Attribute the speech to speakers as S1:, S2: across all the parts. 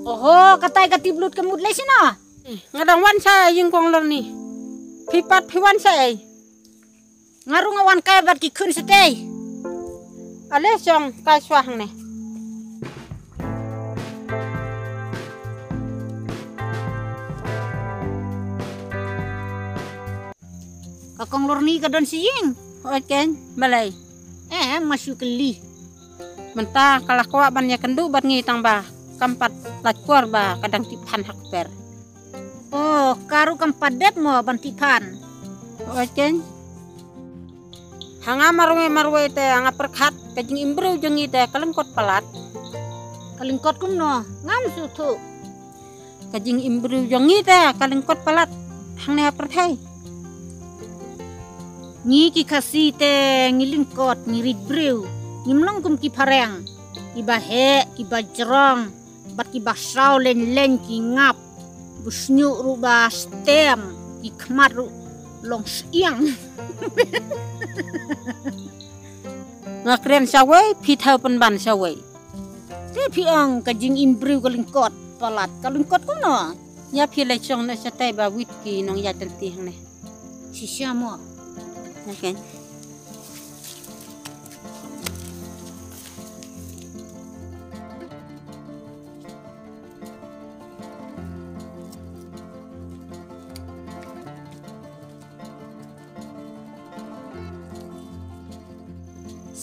S1: Oh, katai katiblut kemud le sina.
S2: Ngadang wan saya yung kong lor ni. Pipat piwan saya.
S1: Ngaru ngawan kaya bat ki kun setei.
S2: Ale song kai swahang ne.
S1: Kakong lor ni kadon siying.
S2: Oken balai.
S1: Masuk keli.
S2: Mentah kalakwa ban ya kendu bat ngitang ba. Kampat lakuar ba kadang tipan hakper.
S1: Oh, karu kampadet mo bantipan.
S2: Oken. Hanga marwe te hanga perkhat kajing imbru jeng ite kalengkot palat.
S1: Kalingkot kumno ngam sutu.
S2: Kajing imbru jeng ite kalengkot palat. Hang ne perthai.
S1: Ni ki kasi te ngilingkot ngirit brew. Ngimlong kum ki pareng. Ki bahe, ki bajrong, bat ki basau len ki ngap. Busnyu ruba stem, ki kmat ru long siang.
S2: Ngakren sawai pitau penban sawai.
S1: Te piang kajing imbrew kalingkot palat kalingkot kuno.
S2: Ya pi lai chong na satai ba wit ki nong ya tanti hang ne.
S1: Sisya mo.
S2: Oken.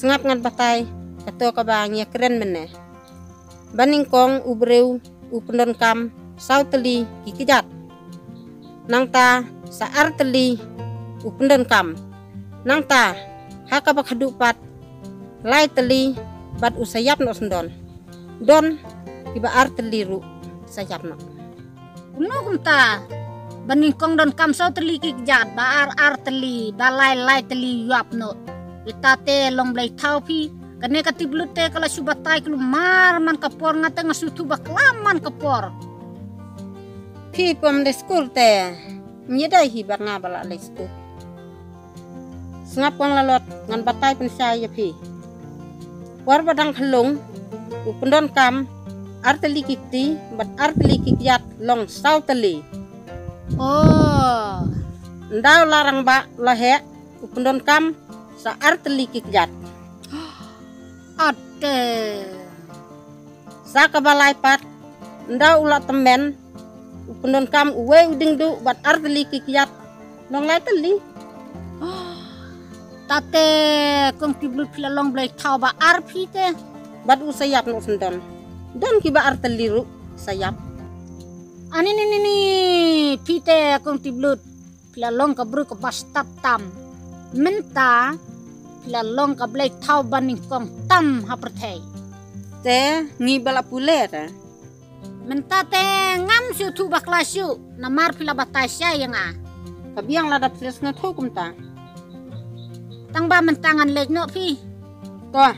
S2: Sengap ngan batai kato kabang ya keren mene. Baning kong ubreu upendon kam sauteli kikijat. Nang ta saar teli upendon kam. Nang ta haka bakhadupat lai teli bat usayap no sendon. Don iba ar teli ru sayap no.
S1: Kuno kumta. Baning kong don kam sau teli kikjat ba ar teli ba lai teli yuap no. Itate long blai tau pi kane katiblut te kala subatai kelu mar man kapor ngate ngasutu baklaman kapor.
S2: Pi pom de school te nyedai hibar ngabala le school. Sengap kong lalot ngan batai pensaya pi. War badang halung upendon kam arteli kikti bat arteli kikyat long sauteli.
S1: Oh,
S2: Ndau larang ba lahe upendon kam sa arteli kikyat.
S1: ate.
S2: Sa kabalai pat ndau ulat temen upendon kam uwe uding du bat arteli kikyat long lai teli.
S1: Tate kong tiblut pila long blai tau ba arpi te.
S2: Bat usayap no sendon. Don kiba arteli ru sayap.
S1: Ani ni pite kong tiblut pila long kabru ke bastap tam. Menta pila long ka blai tau baning kong tam hapertai.
S2: Te ngi bala pule ta.
S1: Menta te ngam su tu baklasu namar pila batai saya nga.
S2: Kabiang lada pres ngatho kumta.
S1: Tang ba mentangan lek no pi.
S2: Toh